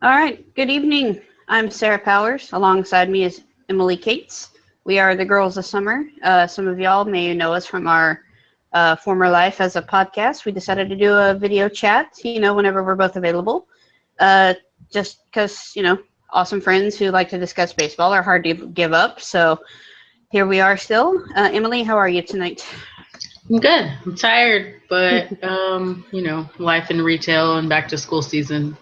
All right, good evening. I'm Sarah Powers. Alongside me is Emily Cates. We are the Girls of Summer. Some of y'all may know us from our former life as a podcast. We decided to do a video chat, whenever we're both available. Uh, just because, awesome friends who like to discuss baseball are hard to give up. So here we are still. Emily, how are you tonight? I'm good. I'm tired, but life in retail and back to school season.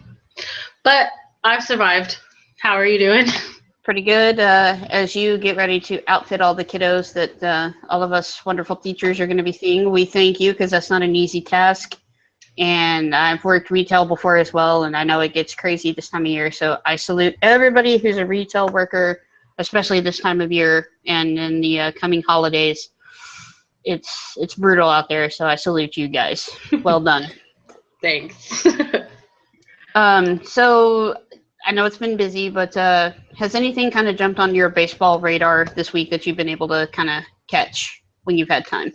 But I've survived. How are you doing? Pretty good. As you get ready to outfit all the kiddos that all of us wonderful teachers are going to be seeing, we thank you because that's not an easy task. And I've worked retail before as well, and I know it gets crazy this time of year. So I salute everybody who's a retail worker, especially this time of year and in the coming holidays. It's brutal out there, so I salute you guys. Well done. Thanks. So I know it's been busy, but has anything kind of jumped on your baseball radar this week that you've been able to kind of catch when you've had time?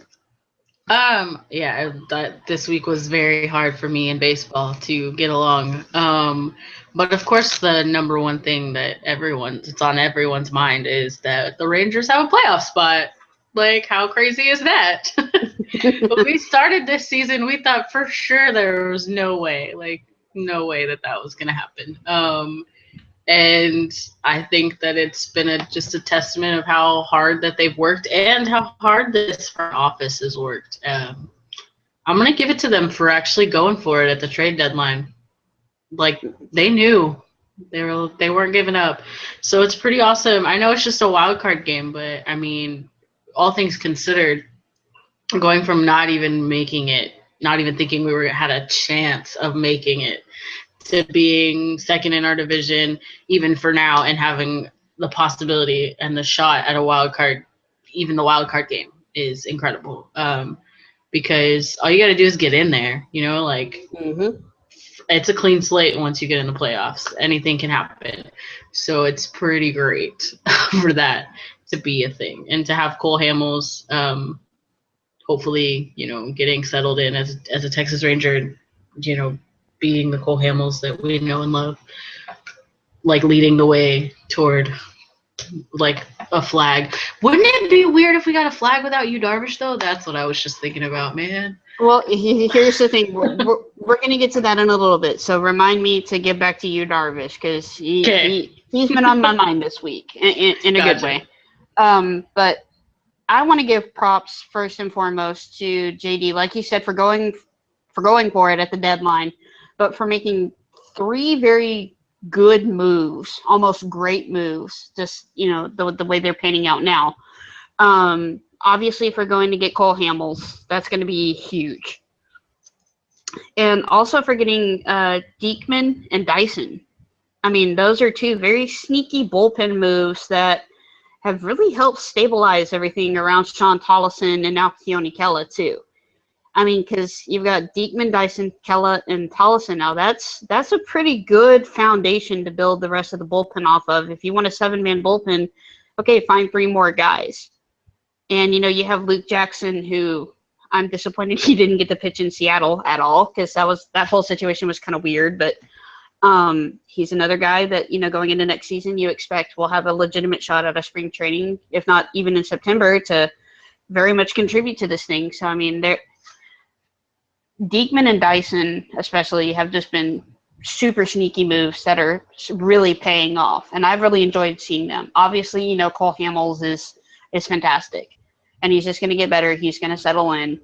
This week was very hard for me in baseball to get along. But of course, the number one thing that it's on everyone's mind is that the Rangers have a playoff spot. Like, how crazy is that? When we started this season, we thought for sure there was no way that that was going to happen. And I think that it's been just a testament of how hard that they've worked and how hard this front office has worked. I'm going to give it to them for actually going for it at the trade deadline. Like, they knew they weren't giving up. So it's pretty awesome. I know it's just a wild card game, but I mean, all things considered, going from not even making it, not even thinking had a chance of making it, to being second in our division, even for now, and having the possibility and the shot at a wild card, even the wild card game is incredible. Because all you got to do is get in there, it's a clean slate once you get in the playoffs. Anything can happen. So it's pretty great for that to be a thing. And to have Cole Hamels, hopefully, getting settled in as a Texas Ranger, being the Cole Hamels that we know and love, like leading the way toward like a flag. Wouldn't it be weird if we got a flag without you, Darvish, though? That's what I was just thinking about, man. Well, here's the thing. We're going to get to that in a little bit. So remind me to get back to you, Darvish, because he's been on my mind this week in a good way. But I want to give props first and foremost to JD, like you said, for going for it at the deadline, but for making three very good moves, almost great moves, just, the way they're panning out now. Obviously, if we're going to get Cole Hamels, that's going to be huge. And also for getting Diekman and Dyson. I mean, those are two very sneaky bullpen moves that have really helped stabilize everything around Sean Tollison and now Keone Kela, too. I mean, because you've got Diekman, Dyson, Kela, and Tollison now. That's a pretty good foundation to build the rest of the bullpen off of. If you want a 7-man bullpen, okay, find 3 more guys. And, you have Luke Jackson, who I'm disappointed he didn't get to pitch in Seattle at all, because that whole situation was kind of weird. But he's another guy that, going into next season, you expect will have a legitimate shot at a spring training, if not even in September, to very much contribute to this thing. So, I mean, Diekman and Dyson especially have just been super sneaky moves that are really paying off. And I've really enjoyed seeing them. Obviously, Cole Hamels is fantastic. And he's just going to get better. He's going to settle in.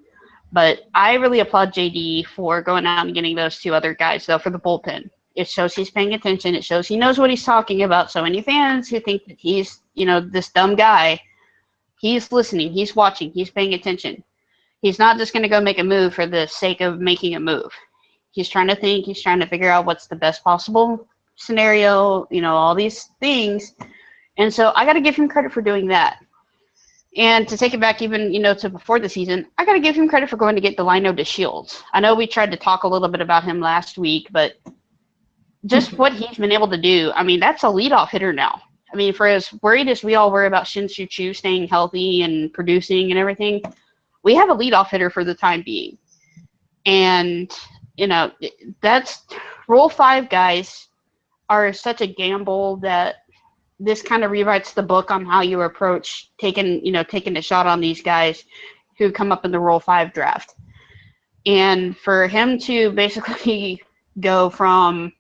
But I really applaud JD for going out and getting those 2 other guys, though, for the bullpen. It shows he's paying attention. It shows he knows what he's talking about. So any fans who think that he's, this dumb guy, he's listening. He's watching. He's paying attention. He's not just going to go make a move for the sake of making a move. He's trying to think. He's trying to figure out what's the best possible scenario, all these things. And so I got to give him credit for doing that. And to take it back even, to before the season, I got to give him credit for going to get Delino DeShields. I know we tried to talk a little bit about him last week, but just what he's been able to do, I mean, that's a leadoff hitter now. I mean, for as worried as we all were about Shin-Soo Choo staying healthy and producing and everything, we have a leadoff hitter for the time being. And, that's Rule 5, guys. are such a gamble that this kind of rewrites the book on how you approach taking a shot on these guys who come up in the Rule 5 draft. And for him to basically go from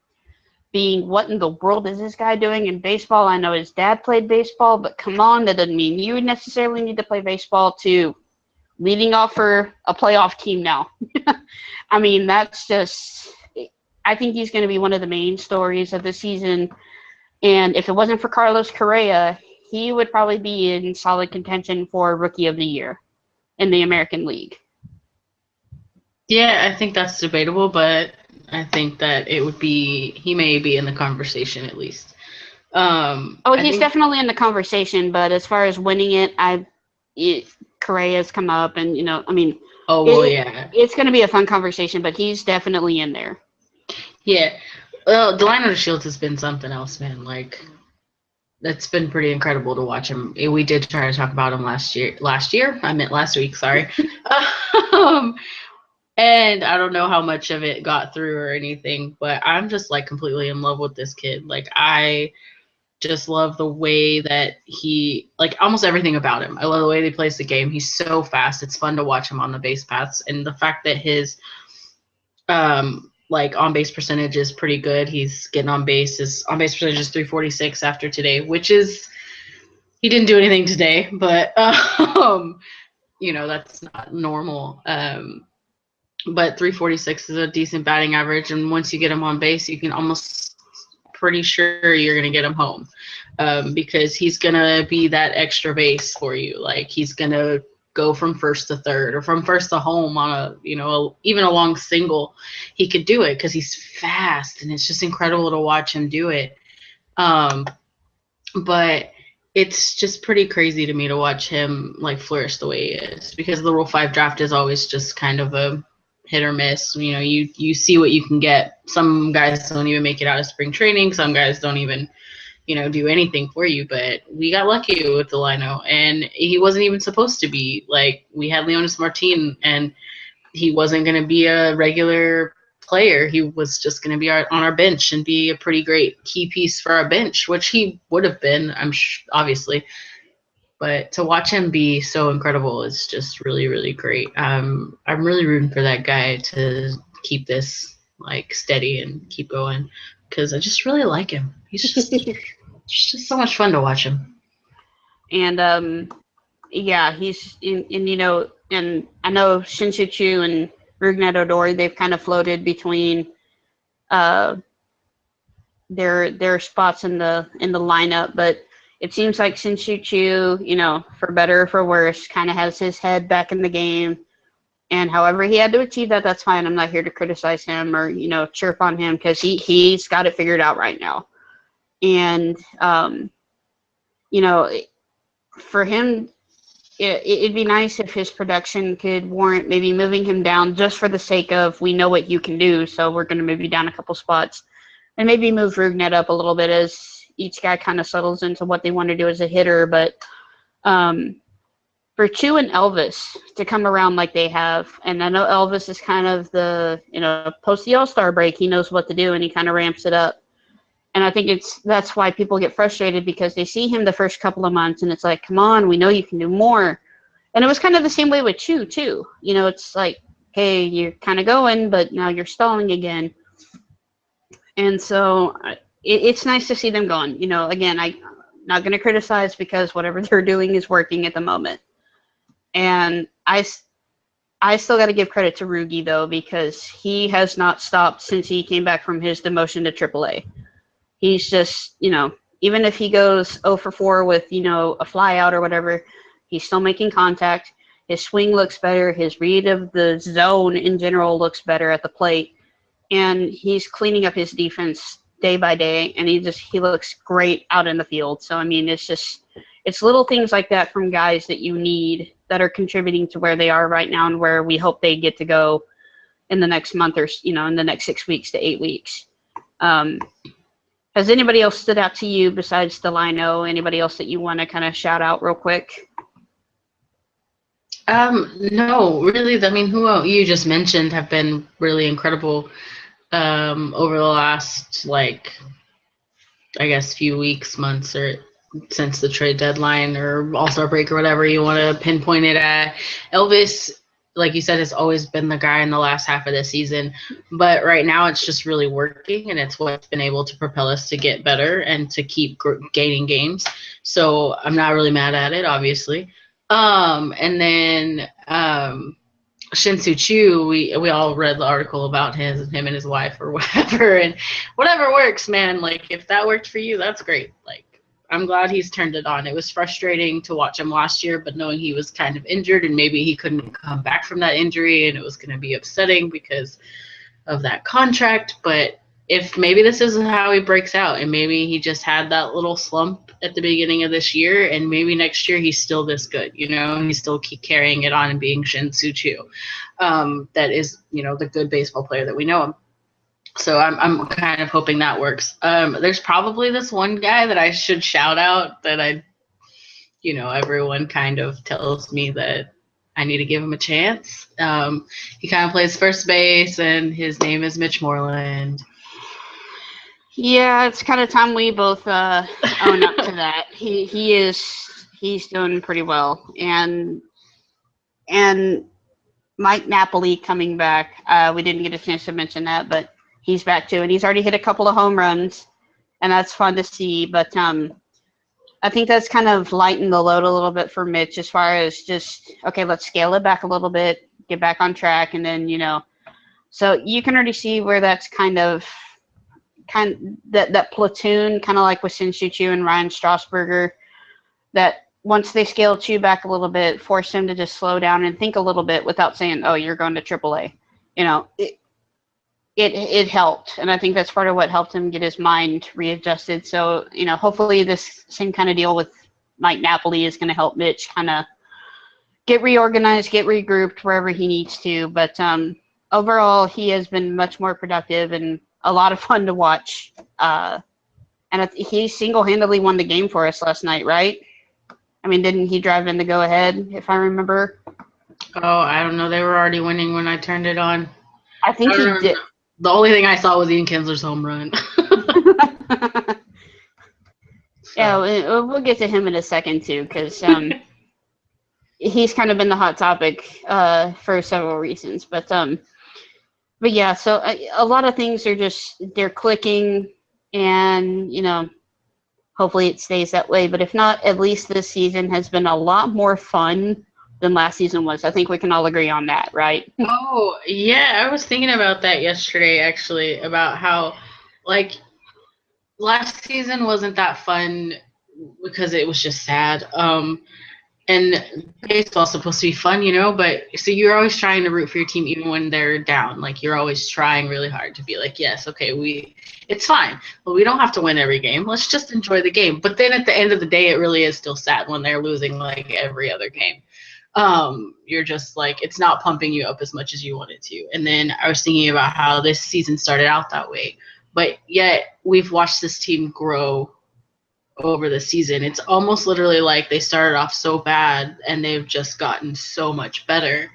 being, what in the world is this guy doing in baseball? I know his dad played baseball, but come on, that doesn't mean you necessarily need to play baseball, to leading off for a playoff team now. I mean, that's just, I think he's going to be one of the main stories of the season. And if it wasn't for Carlos Correa, he would probably be in solid contention for Rookie of the Year in the American League. Yeah, I think that's debatable, but I think that he may be in the conversation at least. He's definitely in the conversation, but as far as winning it, Correa's come up, and it's going to be a fun conversation, but he's definitely in there. Yeah, well, Delino Shields has been something else, man. Like, it's been pretty incredible to watch him. We did try to talk about him last year. I meant last week. Sorry. And I don't know how much of it got through or anything, but I'm just like completely in love with this kid. Like, I just love the way that he, like, almost everything about him. I love the way he plays the game. He's so fast. It's fun to watch him on the base paths, and the fact that his like on base percentage is pretty good. He's getting on base. His on base percentage is 346 after today, which is, he didn't do anything today, but that's not normal. But 346 is a decent batting average, and once you get him on base, you can almost pretty sure you're going to get him home, because he's going to be that extra base for you. Like, he's going to go from first to third or from first to home on even a long single. He could do it because he's fast, and it's just incredible to watch him do it. But it's just pretty crazy to me to watch him like flourish the way he is, because the Rule 5 draft is always just kind of a hit or miss. You see what you can get. Some guys don't even make it out of spring training. Some guys don't even, do anything for you. But we got lucky with Delino, and he wasn't even supposed to be. Like, we had Leonis Martin, and he wasn't going to be a regular player. He was just going to be on our bench and be a pretty great key piece for our bench, which he would have been, I'm sure, obviously. But to watch him be so incredible is just really, really great. I'm really rooting for that guy to keep this like steady and keep going, because I just really like him. He's just just so much fun to watch him. And he's and I know Shin-Soo Choo and Rougned Odor, they've kind of floated between their spots in the lineup, but it seems like Shin-Soo Choo, for better or for worse, kind of has his head back in the game. And however he had to achieve that, that's fine. I'm not here to criticize him or, chirp on him, because he's got it figured out right now. And, for him, it'd be nice if his production could warrant maybe moving him down, just for the sake of, we know what you can do, so we're going to move you down a couple spots. And maybe move Rougned up a little bit as each guy kind of settles into what they want to do as a hitter. But for Choo and Elvis to come around like they have, and I know Elvis is kind of the, post the All-Star break, he knows what to do, and he kind of ramps it up. And I think that's why people get frustrated, because they see him the first couple of months, and it's like, come on, we know you can do more. And it was kind of the same way with Choo, too. It's like, hey, you're kind of going, but now you're stalling again. And so it's nice to see them going. Again, I'm not going to criticize, because whatever they're doing is working at the moment. And I still got to give credit to Rugi, though, because he has not stopped since he came back from his demotion to AAA. He's just, even if he goes 0 for 4 with, a fly out or whatever, he's still making contact. His swing looks better. His read of the zone in general looks better at the plate. And he's cleaning up his defense day by day, and he looks great out in the field. So, I mean, it's little things like that from guys that you need that are contributing to where they are right now, and where we hope they get to go in the next month, or, in the next 6 weeks to 8 weeks. Has anybody else stood out to you besides Delino? Anybody else that you want to kind of shout out real quick? No, really. I mean, who you just mentioned have been really incredible over the last, I guess, few weeks, months, or since the trade deadline or All-Star break or whatever you want to pinpoint it at. Elvis, like you said, has always been the guy in the last half of the season, but right now it's just really working, and it's what's been able to propel us to get better and to keep gaining games. So I'm not really mad at it, obviously. And then Shin-Soo Choo, we all read the article about him and his wife or whatever, and whatever works, man. Like, if that worked for you, that's great. Like, I'm glad he's turned it on. It was frustrating to watch him last year, but knowing he was kind of injured and maybe he couldn't come back from that injury, and it was going to be upsetting because of that contract. But if maybe this isn't how he breaks out, and maybe he just had that little slump at the beginning of this year, and maybe next year he's still this good, he's still keep carrying it on and being Shin-Soo Choo, that is, the good baseball player that we know him. So I'm kind of hoping that works. There's probably this one guy that I should shout out that everyone kind of tells me that I need to give him a chance. He kind of plays first base, and his name is Mitch Moreland. Yeah, it's kind of time we both own up to that. He's doing pretty well, and Mike Napoli coming back. We didn't get a chance to mention that, but he's back too, and he's already hit a couple of home runs, and that's fun to see. But I think that's kind of lightened the load a little bit for Mitch as far as just, okay, let's scale it back a little bit, get back on track, and then so you can already see where that's kind of that platoon, kind of like with Shin-Soo Choo and Ryan Strasburger, that once they scale Choo back a little bit, force him to just slow down and think a little bit without saying, oh, you're going to AAA. It helped, and I think that's part of what helped him get his mind readjusted. So, hopefully this same kind of deal with Mike Napoli is going to help Mitch kind of get reorganized, get regrouped wherever he needs to. But overall, he has been much more productive and a lot of fun to watch. And he single-handedly won the game for us last night, right? I mean, didn't he drive in the go-ahead, if I remember? Oh, I don't know. They were already winning when I turned it on. I think he did. The only thing I saw was Ian Kinsler's home run. Yeah, we'll get to him in a second, too, because he's kind of been the hot topic for several reasons. But yeah, so a lot of things they're clicking, and, hopefully it stays that way. But if not, at least this season has been a lot more fun than last season was. I think we can all agree on that, right? Oh, yeah. I was thinking about that yesterday, actually, about how, last season wasn't that fun because it was just sad. And baseball's supposed to be fun, but so you're always trying to root for your team even when they're down. Like, you're always trying really hard to be like, yes, okay, it's fine. Well, we don't have to win every game. Let's just enjoy the game. But then at the end of the day, it really is still sad when they're losing like every other game. You're just like, it's not pumping you up as much as you want it to. And then I was thinking about how this season started out that way, but yet we've watched this team grow over the season. It's almost literally like they started off so bad and they've just gotten so much better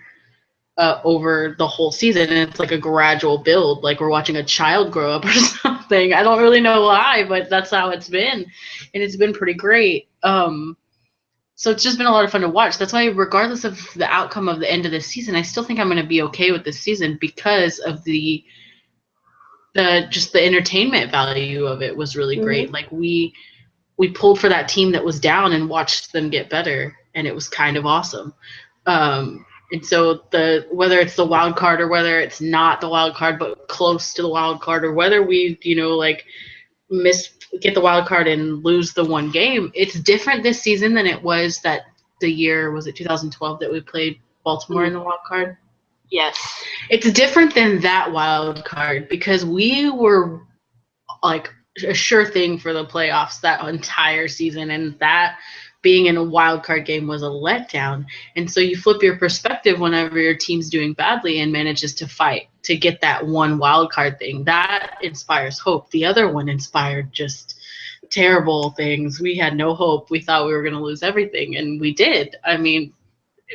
over the whole season. And it's like a gradual build, like we're watching a child grow up or something. I don't really know why, but that's how it's been, and it's been pretty great. So it's just been a lot of fun to watch. That's why, regardless of the outcome of the end of this season, I still think I'm going to be okay with this season because of the entertainment value of it was really great. Mm-hmm. Like we pulled for that team that was down and watched them get better, and it was kind of awesome. And so whether it's the wild card or whether it's not the wild card but close to the wild card, or whether we get the wild card and lose the one game, it's different this season than it was that the year, was it 2012 that we played Baltimore in the wild card? Yes. It's different than that wild card because we were like a sure thing for the playoffs that entire season, and that being in a wild card game was a letdown. And so you flip your perspective whenever your team's doing badly and manages to fight to get that one wild card thing. That inspires hope. The other one inspired just terrible things. We had no hope. We thought we were going to lose everything, and we did. I mean,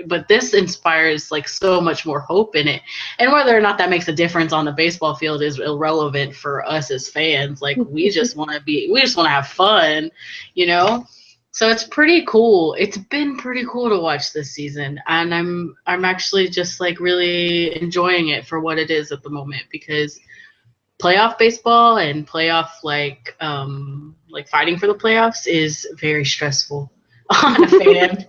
but this inspires like so much more hope in it. And whether or not that makes a difference on the baseball field is irrelevant for us as fans. Like we just want to have fun, you know? So it's pretty cool. It's been pretty cool to watch this season, and I'm actually just like really enjoying it for what it is at the moment, because playoff baseball and playoff like fighting for the playoffs is very stressful on a fan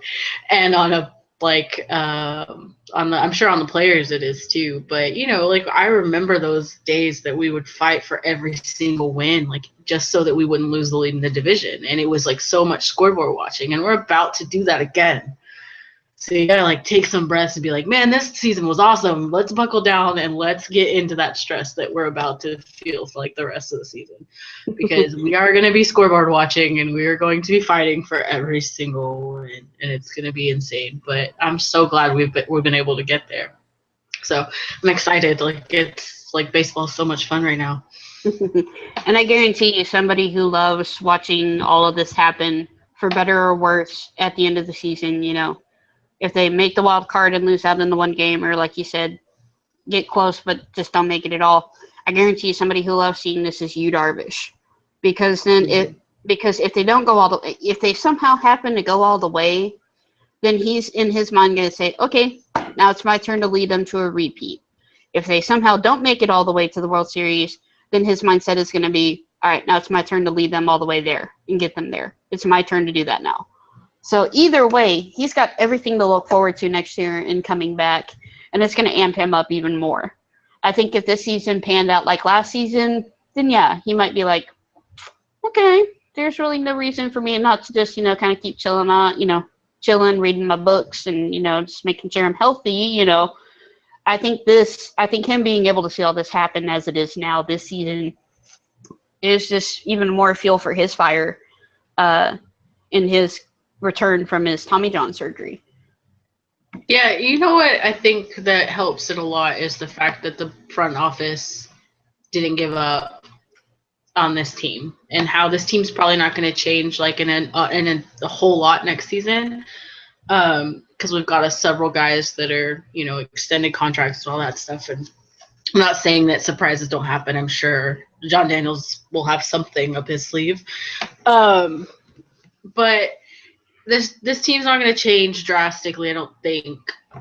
and on a like on the I'm sure on the players it is too. But you know, like I remember those days that we would fight for every single win, like just so that we wouldn't lose the lead in the division, and it was like so much scoreboard watching, and we're about to do that again. So you gotta like take some breaths and be like, man, this season was awesome. Let's buckle down and let's get into that stress that we're about to feel for like the rest of the season, because we are gonna be scoreboard watching and we are going to be fighting for every single win, and it's gonna be insane. But I'm so glad we've been able to get there. So I'm excited. Like it's like baseball is so much fun right now. And I guarantee you, somebody who loves watching all of this happen, for better or worse, at the end of the season, you know, if they make the wild card and lose out in the one game, or like you said, get close but just don't make it at all, I guarantee you somebody who loves seeing this is you, Darvish, because then because if they don't go all the, if they somehow happen to go all the way, then he's in his mind going to say, okay, now it's my turn to lead them to a repeat. If they somehow don't make it all the way to the World Series, then his mindset is going to be, all right, now it's my turn to lead them all the way there and get them there. It's my turn to do that now. So either way, he's got everything to look forward to next year and coming back, and it's going to amp him up even more. I think if this season panned out like last season, then yeah, he might be like, okay, there's really no reason for me not to just, you know, kind of keep chilling on, you know, chilling, reading my books, and, you know, just making sure I'm healthy, you know. I think him being able to see all this happen as it is now this season is just even more fuel for his fire in his return from his Tommy John surgery. Yeah, you know what I think that helps it a lot is the fact that the front office didn't give up on this team, and how this team's probably not going to change like in a whole lot next season, because we've got several guys that are, you know, extended contracts and all that stuff. And I'm not saying that surprises don't happen. I'm sure John Daniels will have something up his sleeve, but this team's not going to change drastically, I don't think,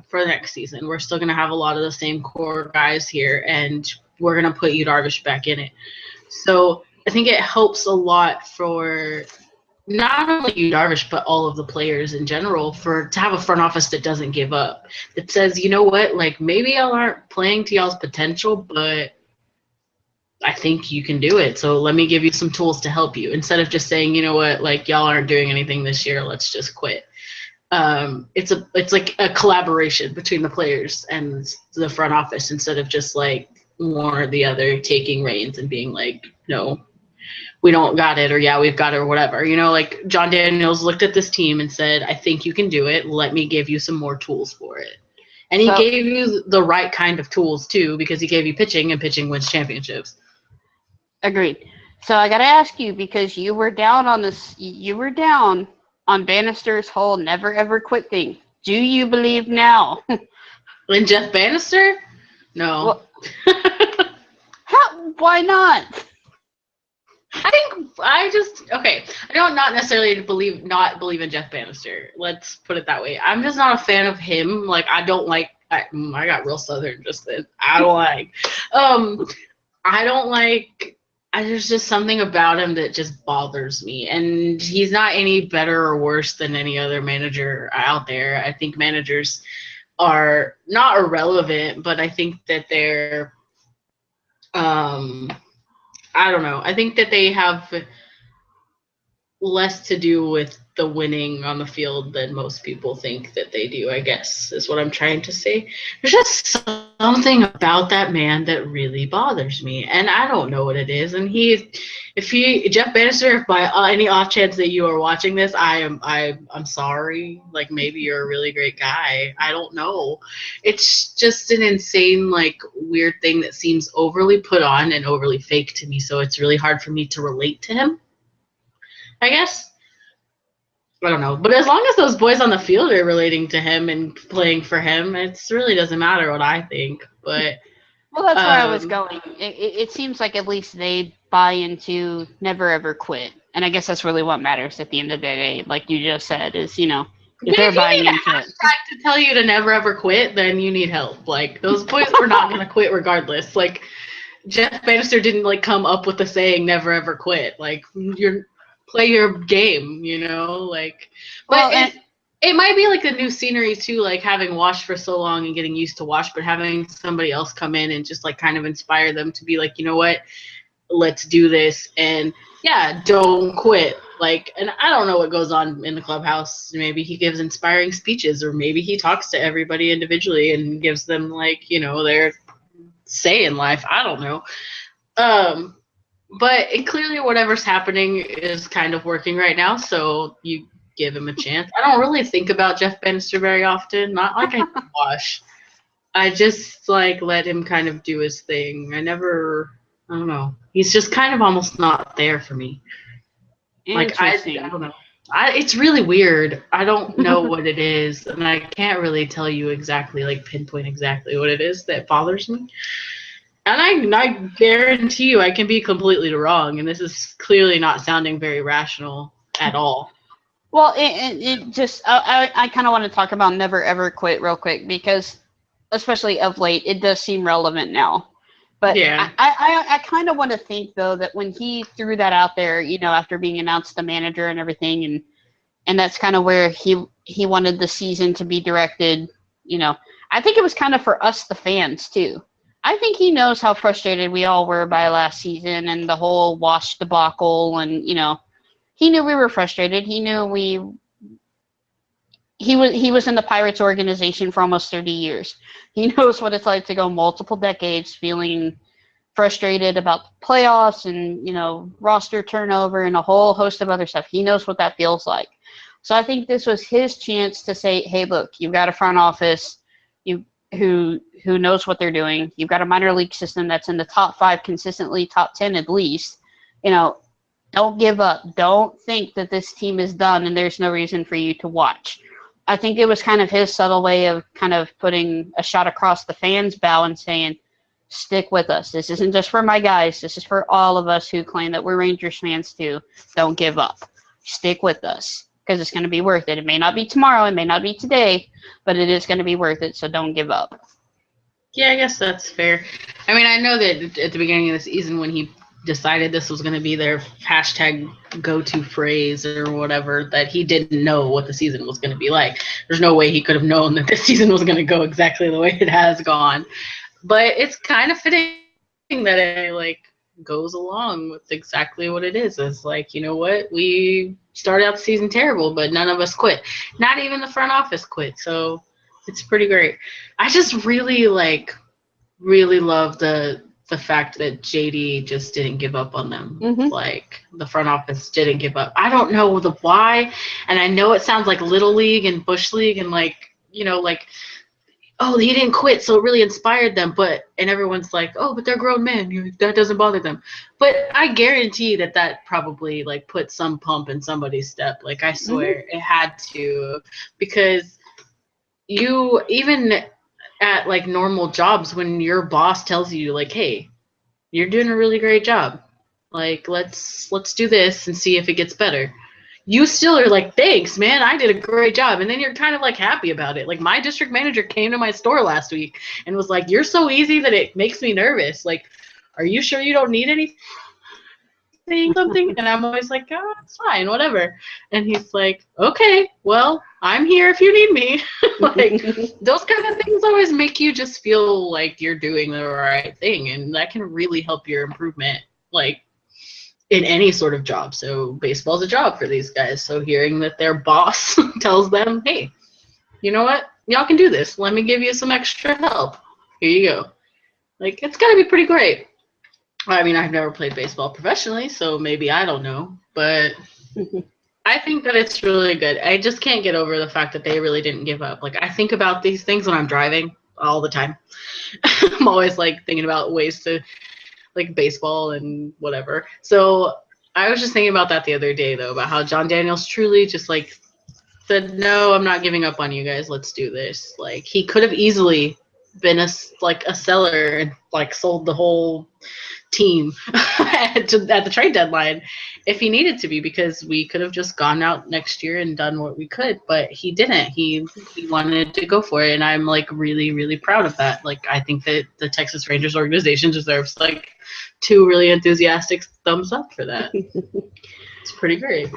for next season. We're still going to have a lot of the same core guys here, and we're going to put Yu Darvish back in it. So I think it helps a lot for not only Yu Darvish, but all of the players in general, to have a front office that doesn't give up, that says, you know what, like maybe y'all aren't playing to y'all's potential, but I think you can do it. So let me give you some tools to help you, instead of just saying, you know what, like y'all aren't doing anything this year, let's just quit. It's like a collaboration between the players and the front office, instead of just like one or the other taking reins and being like, no, we don't got it, or yeah, we've got it, or whatever. You know, like John Daniels looked at this team and said, I think you can do it. Let me give you some more tools for it. And he gave you the right kind of tools too, because he gave you pitching, and pitching wins championships. Agreed. So I got to ask you, because you were down on this, you were down on Bannister's whole never ever quit thing. Do you believe now? In Jeff Bannister? No. Well, why not? I think I don't not necessarily not believe in Jeff Bannister. Let's put it that way. I'm just not a fan of him. Like I don't like. I got real southern just then. I don't like. I don't like. There's just something about him that just bothers me, and he's not any better or worse than any other manager out there. I think managers are not irrelevant, but I think that they're. I don't know. I think that they have less to do with the winning on the field than most people think that they do, I guess, is what I'm trying to say. There's just something about that man that really bothers me, and I don't know what it is. And Jeff Bannister, if by any off chance that you are watching this, I'm sorry. Like maybe you're a really great guy. I don't know. It's just an insane, like weird thing that seems overly put on and overly fake to me. So it's really hard for me to relate to him, I guess. I don't know. But as long as those boys on the field are relating to him and playing for him, it really doesn't matter what I think. But well, that's where I was going. It seems like at least they buy into never ever quit, and I guess that's really what matters at the end of the day. Like you just said, is if they're if you buying need a into it. hashtag to tell you to never ever quit, then you need help. Like those boys were not going to quit regardless. Like Jeff Bannister didn't like come up with the saying "never ever quit." Like play your game, like. But Well, it might be like a new scenery too, like having Wash for so long and getting used to Wash, but having somebody else come in and just like kind of inspire them to be like, you know what, let's do this, and yeah, don't quit. Like, and I don't know what goes on in the clubhouse. Maybe he gives inspiring speeches, or maybe he talks to everybody individually and gives them like, their say in life. I don't know. But clearly whatever's happening is kind of working right now, so you give him a chance. I don't really think about Jeff Bannister very often. Not like I Wash. I just like let him kind of do his thing. I don't know. He's just kind of almost not there for me. Like I don't know. It's really weird. I don't know what it is, and I can't really tell you exactly, like pinpoint exactly what it is that bothers me. And I guarantee you I can be completely wrong, and this is clearly not sounding very rational at all. Well, it just I kind of want to talk about never ever quit real quick, because especially of late it does seem relevant now. But yeah, I kind of want to think though that when he threw that out there, after being announced the manager and everything, and that's kind of where he wanted the season to be directed. I think it was kind of for us, the fans, too. I think he knows how frustrated we all were by last season and the whole Wash debacle, and he knew we were frustrated. He knew he was in the Pirates organization for almost 30 years. He knows what it's like to go multiple decades feeling frustrated about the playoffs and roster turnover and a whole host of other stuff. He knows what that feels like. So I think this was his chance to say, "Hey, look, you've got a front office, who knows what they're doing. You've got a minor league system that's in the top 5 consistently, top 10 at least. Don't give up. Don't think that this team is done and there's no reason for you to watch." I think it was kind of his subtle way of kind of putting a shot across the fans' bow and saying, "Stick with us. This isn't just for my guys. This is for all of us who claim that we're Rangers fans too. Don't give up. Stick with us, because it's going to be worth it. It may not be tomorrow. It may not be today, but it is going to be worth it, so don't give up." Yeah, I guess that's fair. I mean, I know that at the beginning of the season when he decided this was going to be their hashtag go-to phrase or whatever, that he didn't know what the season was going to be like. There's no way he could have known that this season was going to go exactly the way it has gone. But it's kind of fitting that it like goes along with exactly what it is. It's like, you know what? We started out the season terrible, but none of us quit. Not even the front office quit. So it's pretty great. I just really love the fact that JD just didn't give up on them. Mm-hmm. Like the front office didn't give up. I don't know the why, and I know it sounds like Little League and Bush League and like oh, he didn't quit, so it really inspired them. And everyone's like, oh, but they're grown men. That doesn't bother them. But I guarantee that probably like put some pump in somebody's step. Like I swear it had to, because you even at like normal jobs, when your boss tells you like, hey, you're doing a really great job, like let's do this and see if it gets better, you still are like, thanks man, I did a great job, and then you're kind of like happy about it. Like my district manager came to my store last week and was like, you're so easy that it makes me nervous, like, are you sure you don't need anything, something? And I'm always like, oh, it's fine, whatever. And he's like, okay, well, I'm here if you need me. Like those kind of things always make you just feel like you're doing the right thing, and that can really help your improvement, like in any sort of job. So baseball's a job for these guys. So hearing that their boss tells them, hey, you know what, y'all can do this, let me give you some extra help, here you go, like it's gotta be pretty great. I mean, I've never played baseball professionally, so maybe I don't know, but I think that it's really good. I just can't get over the fact that they really didn't give up. Like, I think about these things when I'm driving all the time. I'm always like thinking about ways to like baseball and whatever. So I was just thinking about that the other day, though, about how John Daniels truly just like said, no, I'm not giving up on you guys. Let's do this. Like, he could have easily been a seller and like sold the whole team at the trade deadline if he needed to be, because we could have just gone out next year and done what we could, but he didn't. He wanted to go for it, and I'm like really, really proud of that. Like, I think that the Texas Rangers organization deserves like 2 really enthusiastic thumbs up for that. It's pretty great.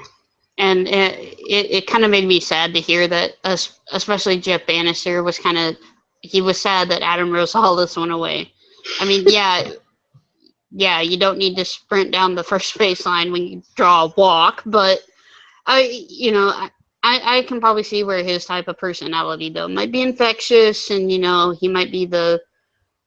And it kind of made me sad to hear that, especially Jeff Bannister was he was sad that Adam Rosales went away. I mean, yeah, you don't need to sprint down the first baseline when you draw a walk, but I can probably see where his type of personality though might be infectious, and he might be the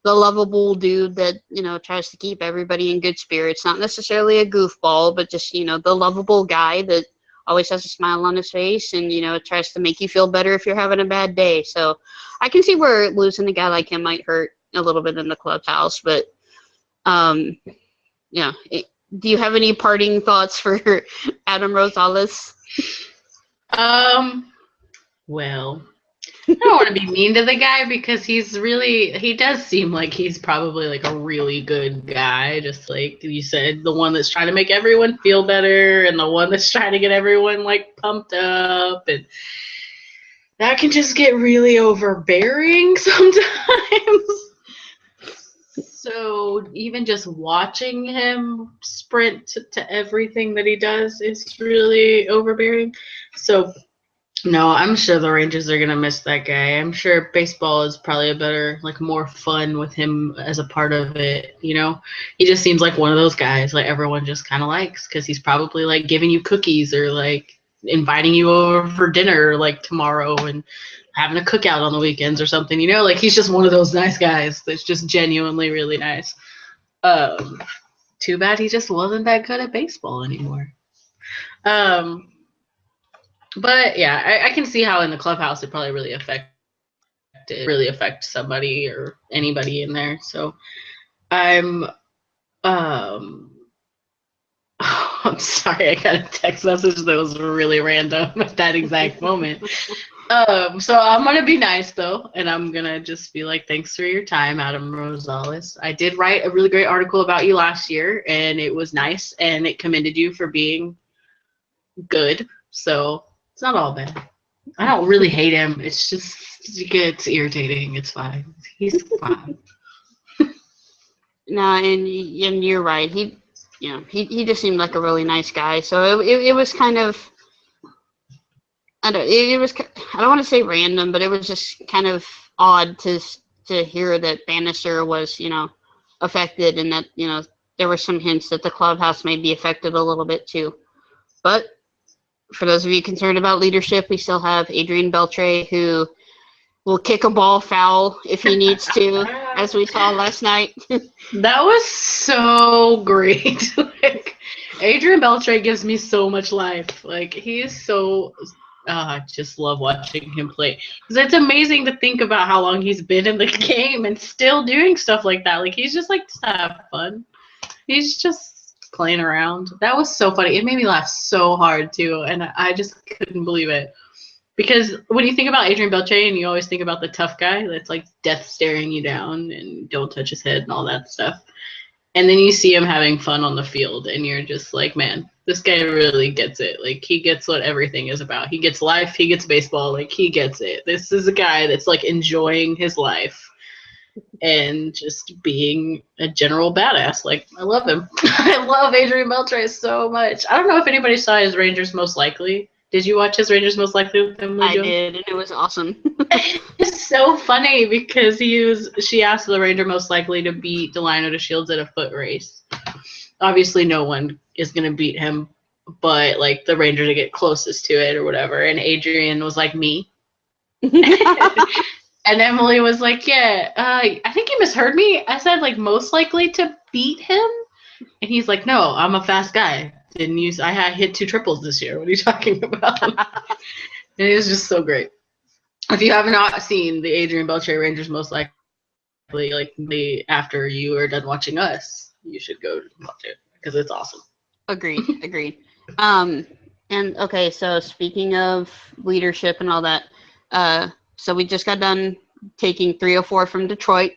lovable dude that tries to keep everybody in good spirits. Not necessarily a goofball, but just the lovable guy that always has a smile on his face and tries to make you feel better if you're having a bad day. So I can see where losing a guy like him might hurt a little bit in the clubhouse, but do you have any parting thoughts for Adam Rosales? Well, I don't want to be mean to the guy because he does seem like he's probably like a really good guy. Just like you said, the one that's trying to make everyone feel better and the one that's trying to get everyone like pumped up, and that can just get really overbearing sometimes. So even just watching him sprint to everything that he does is really overbearing. So no, I'm sure the Rangers are going to miss that guy. I'm sure baseball is probably a better, like more fun with him as a part of it, He just seems like one of those guys like everyone just kind of likes, because he's probably like giving you cookies or like inviting you over for dinner like tomorrow and having a cookout on the weekends or something, Like he's just one of those nice guys that's just genuinely really nice. Too bad he just wasn't that good at baseball anymore. But yeah, I can see how in the clubhouse it probably really affect somebody or anybody in there. So I'm I'm sorry, I got a text message that was really random at that exact moment. So I'm gonna be nice though, and I'm gonna just be like, thanks for your time, Adam Rosales. I did write a really great article about you last year, and it was nice, and it commended you for being good. So it's not all bad. I don't really hate him. It's just it gets irritating. It's fine. He's fine. No, and you're right. He just seemed like a really nice guy. So it was kind of, I don't want to say random, but it was just kind of odd to hear that Bannister was affected, and that there were some hints that the clubhouse may be affected a little bit too. But for those of you concerned about leadership, we still have Adrian Beltre, who will kick a ball foul if he needs to, as we saw last night. That was so great. Like, Adrian Beltre gives me so much life. Like, he is so... I just love watching him play. Because it's amazing to think about how long he's been in the game and still doing stuff like that. Like, he's just like, just have fun. He's just playing around. That was so funny. It made me laugh so hard too, and I just couldn't believe it. Because when you think about Adrian Beltre, and you always think about the tough guy that's like death staring you down and don't touch his head and all that stuff, and then you see him having fun on the field, and you're just like, man, this guy really gets it. Like, he gets what everything is about. He gets life, he gets baseball, like, he gets it. This is a guy that's like enjoying his life and just being a general badass. Like, I love him. I love Adrian Beltre so much. I don't know if anybody saw his Rangers Most Likely. Did you watch his Rangers Most Likely with him? I did, and it was awesome. It's so funny because she asked the Ranger Most Likely to beat Delino DeShields at a foot race. Obviously, no one is going to beat him, but like the Ranger to get closest to it or whatever. And Adrian was like, me. And Emily was like, yeah, I think you misheard me. I said, like, most likely to beat him. And he's like, no, I'm a fast guy. I had hit 2 triples this year. What are you talking about? And it was just so great. If you have not seen the Adrian Beltre Rangers Most Likely, like, after you are done watching us, you should go watch it because it's awesome. Agreed. And And okay, so speaking of leadership and all that, so we just got done taking 304 from Detroit,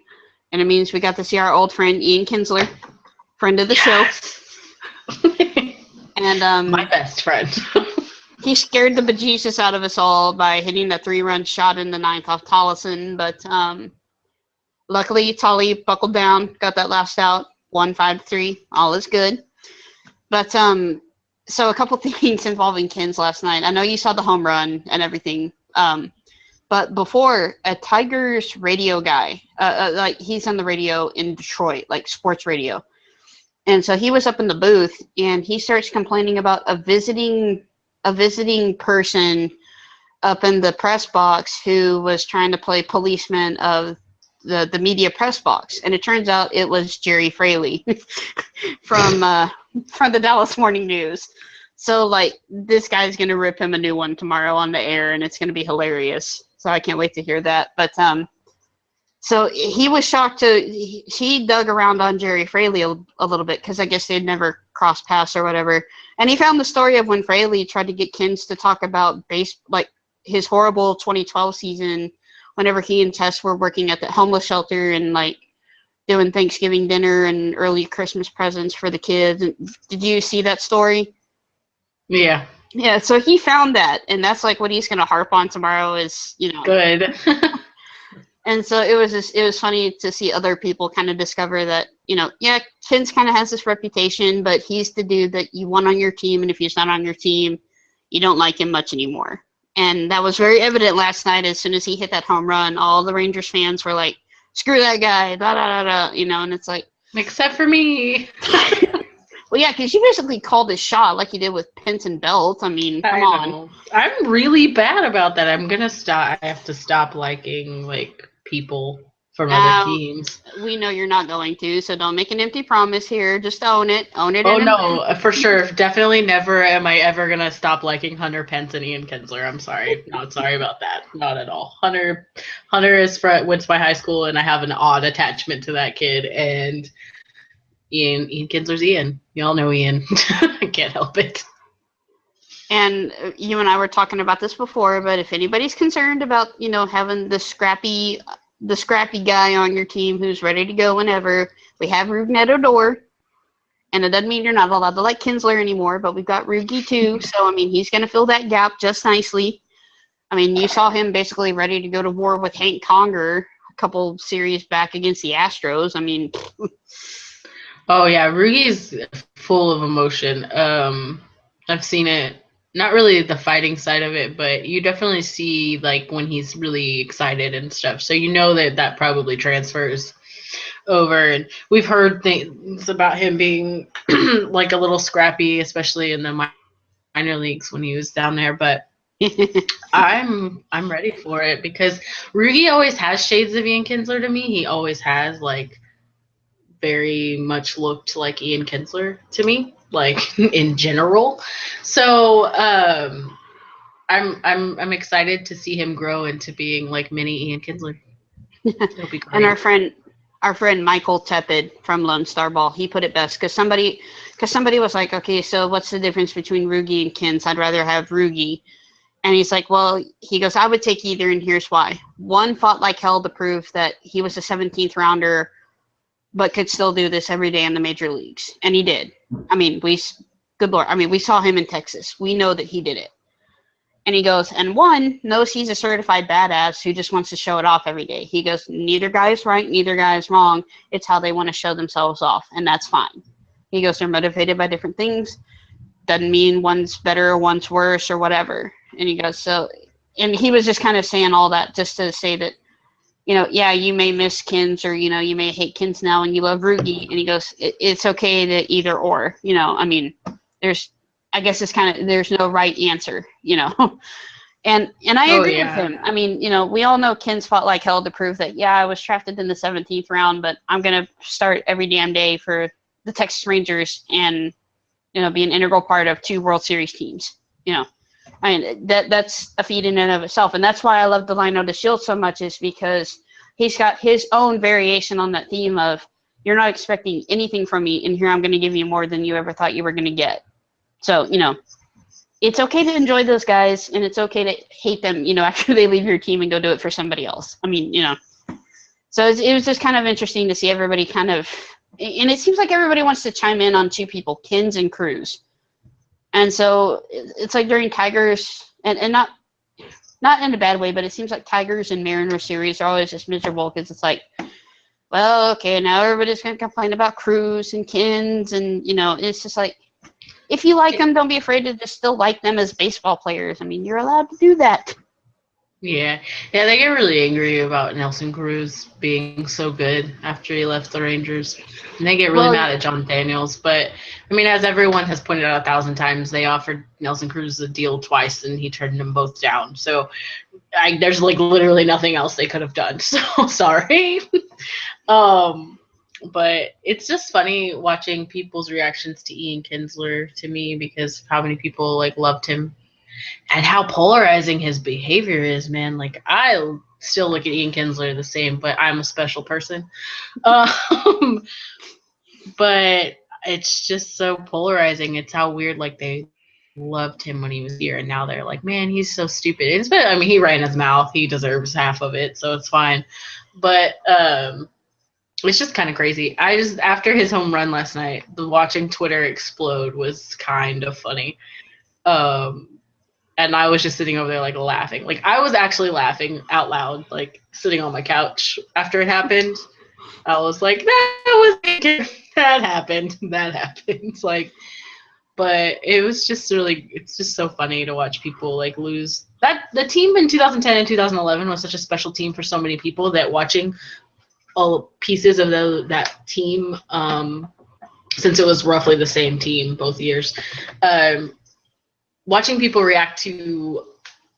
and it means we got to see our old friend Ian Kinsler, friend of the show. And my best friend. He scared the bejesus out of us all by hitting that 3-run shot in the ninth off Tollison, but luckily Tully buckled down, got that last out, 1-5-3, all is good. But so a couple things involving Kins last night. I know you saw the home run and everything, but before, a Tigers radio guy, like he's on the radio in Detroit, like sports radio, and so he was up in the booth and he starts complaining about a visiting person up in the press box who was trying to play policeman of the media press box, and it turns out it was Jerry Fraley from the Dallas Morning News. So like this guy's gonna rip him a new one tomorrow on the air, and it's gonna be hilarious. So I can't wait to hear that. But so he was shocked he dug around on Jerry Fraley a little bit because I guess they'd never crossed paths or whatever. And he found the story of when Fraley tried to get Kins to talk about like his horrible 2012 season whenever he and Tess were working at the homeless shelter and like doing Thanksgiving dinner and early Christmas presents for the kids. Did you see that story? Yeah. Yeah, so he found that, and that's like what he's going to harp on tomorrow is, Good. And so it was funny to see other people kind of discover that, yeah, Kins kind of has this reputation, but he's the dude that you want on your team, and if he's not on your team, you don't like him much anymore. And that was very evident last night. As soon as he hit that home run, all the Rangers fans were like, screw that guy, da da da da, and it's like. Except for me. Well, yeah, because you basically called his shot like you did with Pence and Belt. I mean, come on. I'm really bad about that. I'm gonna stop. I have to stop liking like people from other teams. We know you're not going to, so don't make an empty promise here. Just own it. Own it. Oh no, for sure. Definitely never am I ever gonna stop liking Hunter Pence and Ian Kinsler. I'm sorry. Not sorry about that. Not at all. Hunter went to my high school, and I have an odd attachment to that kid. And Ian Kinsler's Ian. Y'all know Ian. I can't help it. And you and I were talking about this before, but if anybody's concerned about, having the scrappy guy on your team who's ready to go whenever, we have Rougned Odor. And it doesn't mean you're not allowed to like Kinsler anymore, but we've got Rugi too. So, I mean, he's going to fill that gap just nicely. I mean, you saw him basically ready to go to war with Hank Conger a couple series back against the Astros. I mean... Oh yeah, Rugi's full of emotion. I've seen it, not really the fighting side of it, but you definitely see like when he's really excited and stuff. So that probably transfers over. And we've heard things about him being like a little scrappy, especially in the minor leagues when he was down there. But I'm ready for it because Rugi always has shades of Ian Kinsler to me. He always has like. Very much looked like Ian Kinsler to me, like in general. So I'm excited to see him grow into being like mini Ian Kinsler. It'll be great. And our friend Michael Tepid from Lone Star Ball, he put it best because somebody was like, okay, so what's the difference between Rugi and Kins? I'd rather have Rugi. And he's like, well, he goes, I would take either, and here's why. One fought like hell to prove that he was a 17th rounder but could still do this every day in the major leagues. And he did. I mean, good Lord. I mean, we saw him in Texas. We know that he did it. And he goes, and one knows he's a certified badass who just wants to show it off every day. He goes, neither guy is right, neither guy is wrong. It's how they want to show themselves off, and that's fine. He goes, they're motivated by different things. Doesn't mean one's better or one's worse or whatever. And he goes, and he was just kind of saying all that just to say that, yeah, you may miss Kins or, you may hate Kins now and you love Rugi. And he goes, it's okay to either or, I mean, I guess it's there's no right answer, and I agree with him. I mean, we all know Kins fought like hell to prove that, yeah, I was drafted in the 17th round, but I'm going to start every damn day for the Texas Rangers and, be an integral part of 2 World Series teams, I mean, that's a feat in and of itself. And that's why I love Delino DeShields so much, is because he's got his own variation on that theme of, you're not expecting anything from me, and here I'm going to give you more than you ever thought you were going to get. So, it's okay to enjoy those guys, and it's okay to hate them, after they leave your team and go do it for somebody else. I mean, So it was just kind of interesting to see everybody kind of, and it seems like everybody wants to chime in on two people, Kins and Cruz. And so it's like during Tigers, and not in a bad way, but it seems like Tigers and Mariners series are always just miserable because it's like, well, okay, now everybody's going to complain about Cruz and Kins, and, it's just like, if you like them, don't be afraid to just still like them as baseball players. I mean, you're allowed to do that. Yeah, they get really angry about Nelson Cruz being so good after he left the Rangers. And they get really mad at John Daniels. But, I mean, as everyone has pointed out 1,000 times, they offered Nelson Cruz a deal twice, and he turned them both down. So there's, like, literally nothing else they could have done. So, sorry. But it's just funny watching people's reactions to Ian Kinsler to me because of how many people, like, loved him. And how polarizing his behavior is, man. Like, I still look at Ian Kinsler the same, but I'm a special person. But it's just so polarizing. It's how weird, like, they loved him when he was here, and now they're like, man, he's so stupid. I mean, he ran his mouth. He deserves half of it, so it's fine. But it's just kind of crazy. After his home run last night, watching Twitter explode was kind of funny. And I was just sitting over there, like, laughing. Like, I was actually laughing out loud, like, sitting on my couch after it happened. I was like, that happened. That happened. Like, but it was just it's just so funny to watch people, like, lose. The team in 2010 and 2011 was such a special team for so many people that watching all pieces of that team, since it was roughly the same team both years, watching people react to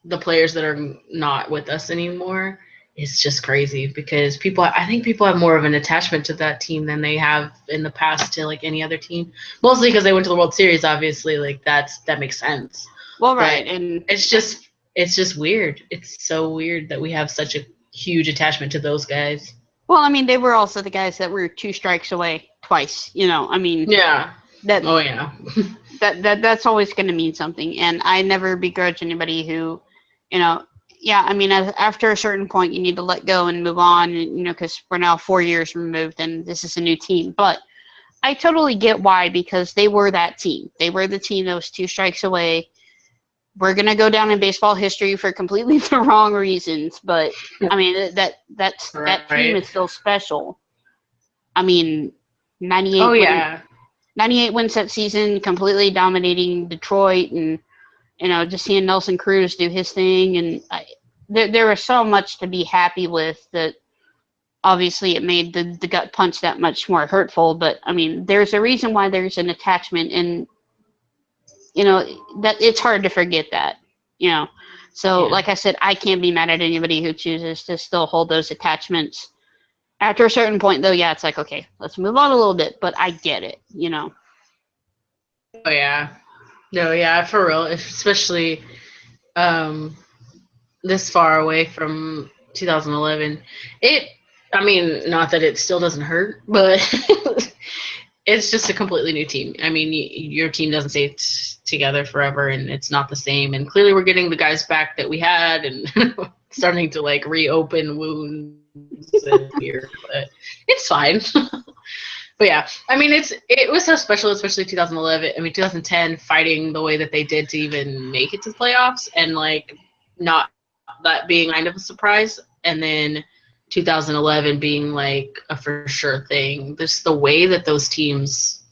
the players that are not with us anymore is just crazy because I think people have more of an attachment to that team than they have in the past to, like, any other team. Mostly because they went to the World Series, obviously. Like, that makes sense. Well, right, and it's just weird. It's so weird that we have such a huge attachment to those guys. Well, I mean, they were also the guys that were 2 strikes away twice. I mean, yeah. Oh yeah. that's always going to mean something, and I never begrudge anybody who, yeah, I mean, after a certain point, you need to let go and move on, because we're now 4 years removed, and this is a new team. But I totally get why, because they were that team. They were the team that was 2 strikes away. We're going to go down in baseball history for completely the wrong reasons, but, I mean, that team is still special. I mean, 98 Oh, yeah. 98 wins that season, completely dominating Detroit, and just seeing Nelson Cruz do his thing, and there was so much to be happy with that. Obviously, it made the gut punch that much more hurtful. But I mean, there's a reason why there's an attachment, and that it's hard to forget that. So like I said, I can't be mad at anybody who chooses to still hold those attachments. After a certain point, though, yeah, it's like, okay, let's move on a little bit. But I get it. Oh yeah. No, yeah, for real. Especially this far away from 2011. I mean, not that it still doesn't hurt, but it's just a completely new team. I mean, your team doesn't stay together forever, and it's not the same. And clearly we're getting the guys back that we had and starting to, like, reopen wounds here, but it's fine. But yeah, I mean, it was so special, especially 2011. I mean, 2010, fighting the way that they did to even make it to the playoffs, and, like, not that being kind of a surprise, and then 2011 being, like, a for sure thing. Just the way that those teams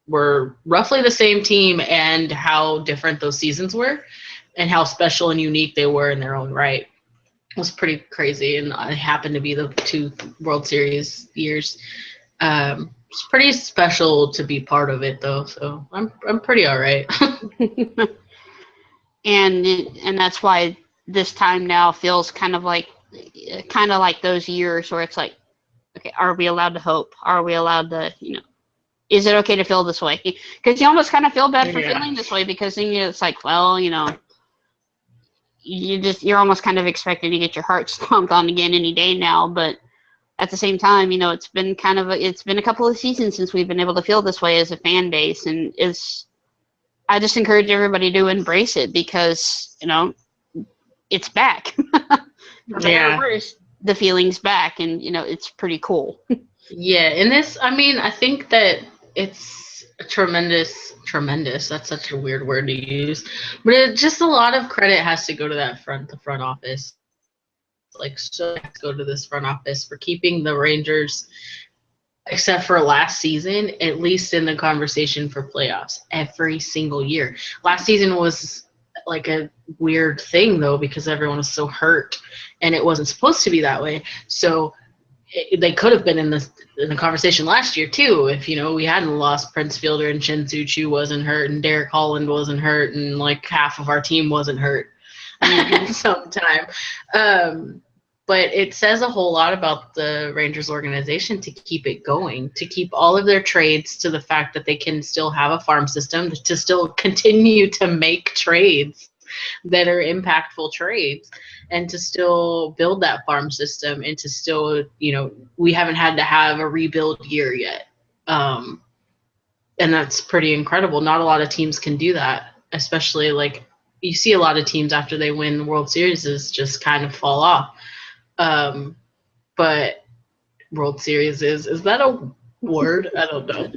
were roughly the same team, and how different those seasons were, and how special and unique they were in their own right, was pretty crazy. And it happened to be the 2 World Series years. It's pretty special to be part of it, though. So I'm pretty all right. and that's why this time now feels kind of like those years where it's like, okay, are we allowed to hope? Are we allowed to, is it okay to feel this way? Because you almost kind of feel bad for feeling this way, because then it's like, well, you're almost kind of expected to get your heart stomped on again any day now. But at the same time, it's been a couple of seasons since we've been able to feel this way as a fan base, and I just encourage everybody to embrace it because, it's back. For better or worse, the feeling's back, and, it's pretty cool. Yeah, and I think that it's tremendous, that's such a weird word to use, but just a lot of credit has to go to the front office. So go to this front office for keeping the Rangers, except for last season, at least in the conversation for playoffs every single year. Last season was like a weird thing though, because everyone was so hurt and it wasn't supposed to be that way. So they could have been in the conversation last year too, if we hadn't lost Prince Fielder and Shin Soo-Choo wasn't hurt and Derek Holland wasn't hurt and like half of our team wasn't hurt sometime. But it says a whole lot about the Rangers organization to keep it going, to keep all of their trades to the fact that they can still have a farm system, to still continue to make trades that are impactful trades, and to still build that farm system, and to still, we haven't had to have a rebuild year yet. And that's pretty incredible. Not a lot of teams can do that, especially like you see a lot of teams after they win World Series just kind of fall off. But World Series is that a word? I don't know.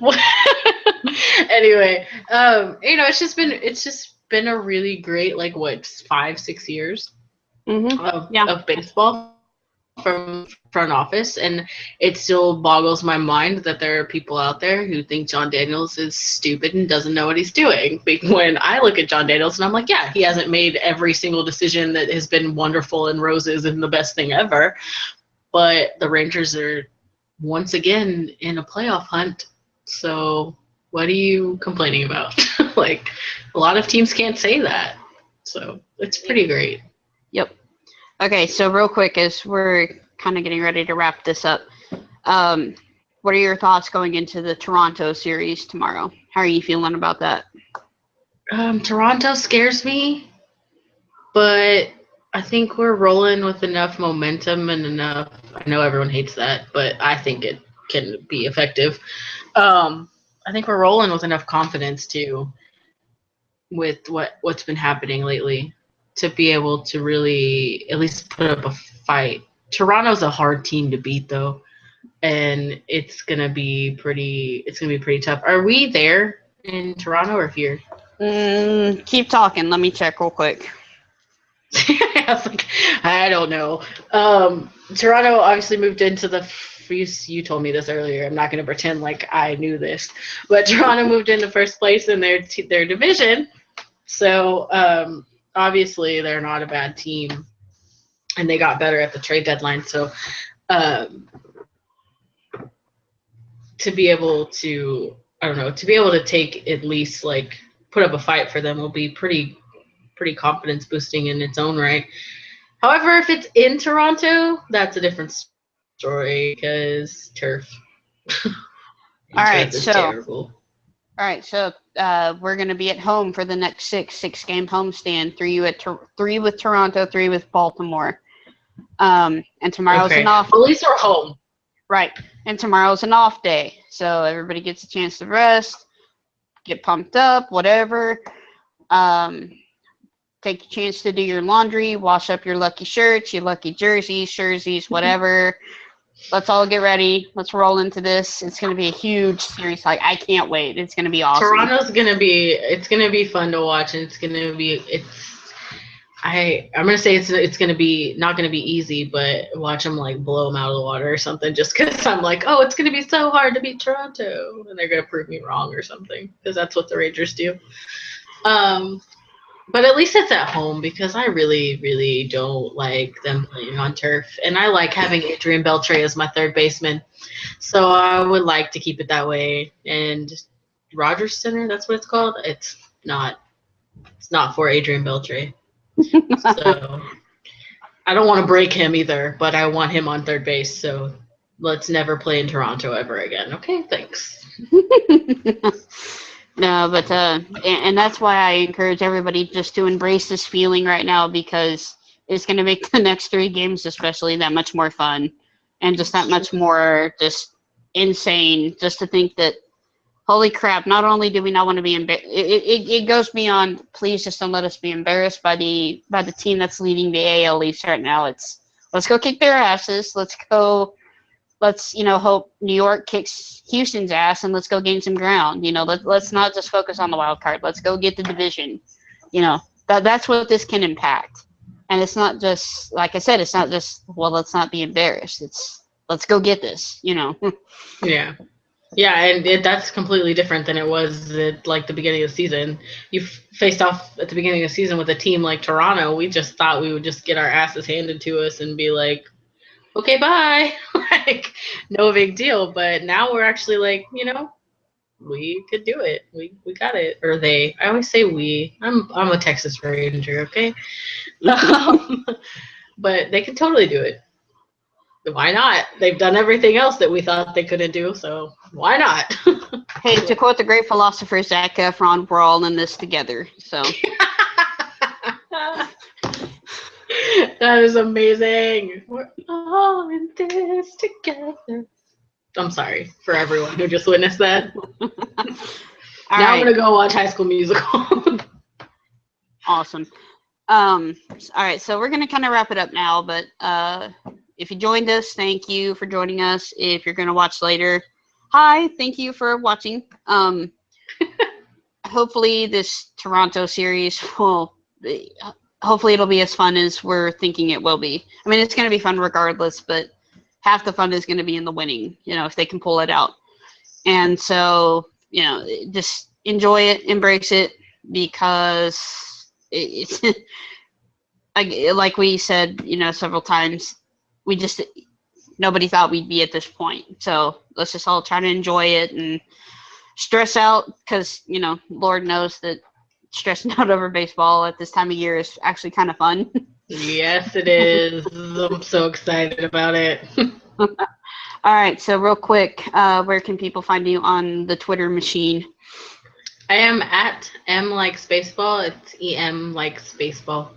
Anyway, it's just been a really great 5-6 years of baseball from front office, and it still boggles my mind that there are people out there who think John Daniels is stupid and doesn't know what he's doing. When I look at John Daniels and I'm like, yeah, he hasn't made every single decision that has been wonderful and roses and the best thing ever, but the Rangers are once again in a playoff hunt. So what are you complaining about? A lot of teams can't say that. So it's pretty great. Yep. Okay, so real quick, as we're kind of getting ready to wrap this up, what are your thoughts going into the Toronto series tomorrow? How are you feeling about that? Toronto scares me, but I think we're rolling with enough momentum and enough. I know everyone hates that, but I think it can be effective. I think we're rolling with enough confidence too, with what's been happening lately, to be able to really at least put up a fight. Toronto's a hard team to beat though, and it's gonna be pretty tough. Are we there in Toronto or here? Keep talking. Let me check real quick. I was like, I don't know. Toronto obviously moved into the. You told me this earlier. I'm not going to pretend like I knew this, but Toronto moved into first place in their division. So obviously they're not a bad team, and they got better at the trade deadline. So to be able to, take at least put up a fight for them will be pretty confidence boosting in its own right. However, if it's in Toronto, that's a different story because turf. All right, so we're going to be at home for the next six game homestand. Three with Toronto, 3 with Baltimore. And tomorrow's an off. At least we're home. Right, and tomorrow's an off day, so everybody gets a chance to rest, get pumped up, whatever. Take a chance to do your laundry, wash up your lucky shirts, your lucky jerseys, whatever. Let's all get ready. Let's roll into this. It's going to be a huge series. I can't wait. It's going to be awesome. Toronto's going to be fun to watch, and I'm going to say it's going to be not going to be easy, but watch them blow them out of the water or something, just because I'm like, oh, it's going to be so hard to beat Toronto, and they're going to prove me wrong or something, because that's what the Rangers do. But at least it's at home, because I really, really don't like them playing on turf. And I like having Adrian Beltre as my third baseman. So I would like to keep it that way. And Rogers Center, that's what it's called. It's not for Adrian Beltre. So I don't want to break him either, but I want him on third base. So let's never play in Toronto ever again. Okay, thanks. No, but and that's why I encourage everybody just to embrace this feeling right now, because it's going to make the next 3 games especially that much more fun, and just that much more just insane, just to think that holy crap, not only do we not want to be embarrassed, it goes beyond, please just don't let us be embarrassed by the team that's leading the AL East right now. Let's go kick their asses. Let's hope New York kicks Houston's ass, and let's go gain some ground. Let's not just focus on the wild card. Let's go get the division. That's what this can impact. And it's not just, like I said, it's not just, well, let's not be embarrassed. It's, let's go get this, Yeah. Yeah, and that's completely different than it was at like the beginning of the season. You faced off at the beginning of the season with a team like Toronto. We just thought we would just get our asses handed to us and be like, okay, bye. Like, no big deal. But now we're actually like, we could do it. We got it. Or they. I always say we. I'm a Texas Ranger, okay? But they could totally do it. Why not? They've done everything else that we thought they couldn't do, so why not? Hey, to quote the great philosopher Zac Efron, we're all in this together. So that is amazing. We're all in this together. I'm sorry for everyone who just witnessed that. I'm gonna go watch High School Musical. Awesome. All right, so we're gonna kind of wrap it up now, but if you joined us, thank you for joining us. If you're gonna watch later, hi, thank you for watching. Hopefully this Toronto series will hopefully it'll be as fun as we're thinking it will be. I mean, it's going to be fun regardless, but half the fun is going to be in the winning, if they can pull it out. And so, just enjoy it, embrace it, because it's like we said, several times, nobody thought we'd be at this point. So let's just all try to enjoy it and stress out, because, Lord knows that stressing out over baseball at this time of year is actually kind of fun. Yes, it is. I'm so excited about it. All right, so real quick, where can people find you on the Twitter machine? I am at M Likes Baseball. It's EM Likes Baseball.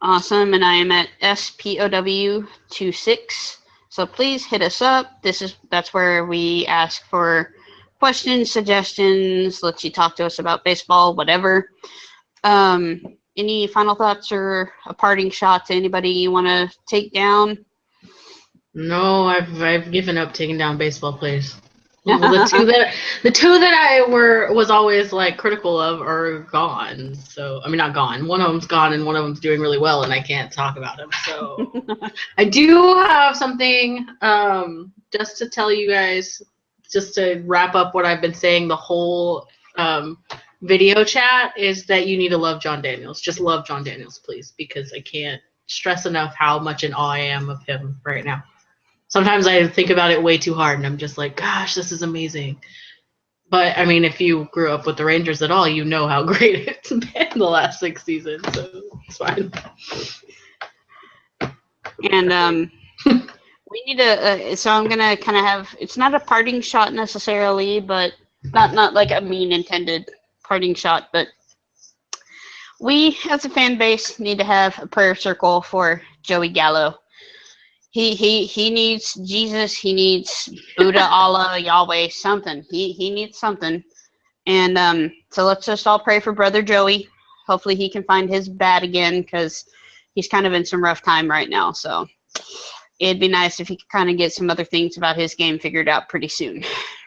Awesome, and I am at SPOW26. So please hit us up. That's where we ask for questions, suggestions, let you talk to us about baseball, whatever. Any final thoughts or a parting shot to anybody you want to take down? No, I've given up taking down baseball players. Well, the two that I was always like critical of are gone. So I mean, not gone. One of them's gone, and one of them's doing really well, and I can't talk about him. So I do have something just to tell you guys, just to wrap up what I've been saying the whole video chat, is that you need to love John Daniels. Just love John Daniels, please, because I can't stress enough how much in awe I am of him right now. Sometimes I think about it way too hard, and I'm just like, gosh, this is amazing. But, I mean, if you grew up with the Rangers at all, you know how great it's been the last 6 seasons, so it's fine. And we need to, so I'm going to kind of have, it's not a parting shot necessarily, but not like a mean intended parting shot, but we, as a fan base, need to have a prayer circle for Joey Gallo. He needs Jesus. He needs Buddha, Allah, Yahweh, something. He needs something. And so let's just all pray for Brother Joey. Hopefully he can find his bat again, because he's kind of in some rough time right now. So it'd be nice if he could kind of get some other things about his game figured out pretty soon.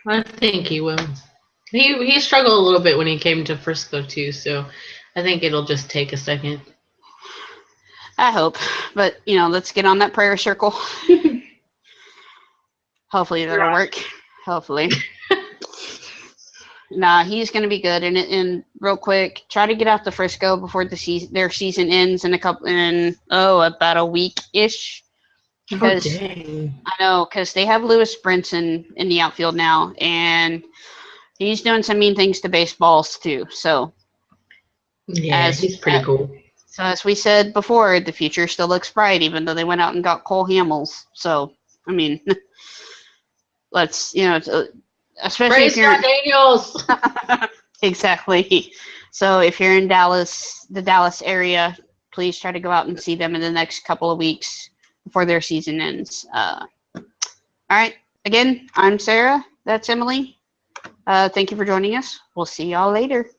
I think he will. He struggled a little bit when he came to Frisco too, so I think it'll just take a second. I hope, but let's get on that prayer circle. Hopefully that'll work. Hopefully. Nah, he's gonna be good. And real quick, try to get out to Frisco before their season ends in about a week ish. Because I know, because they have Lewis Brinson in the outfield now, and he's doing some mean things to baseballs too. So yeah, he's pretty cool. So as we said before, the future still looks bright, even though they went out and got Cole Hamels. So, I mean, let's, especially Praise if you're Daniels. Exactly. So if you're in the Dallas area, please try to go out and see them in the next couple of weeks before their season ends. All right. Again, I'm Sarah. That's Emily. Thank you for joining us. We'll see y'all later.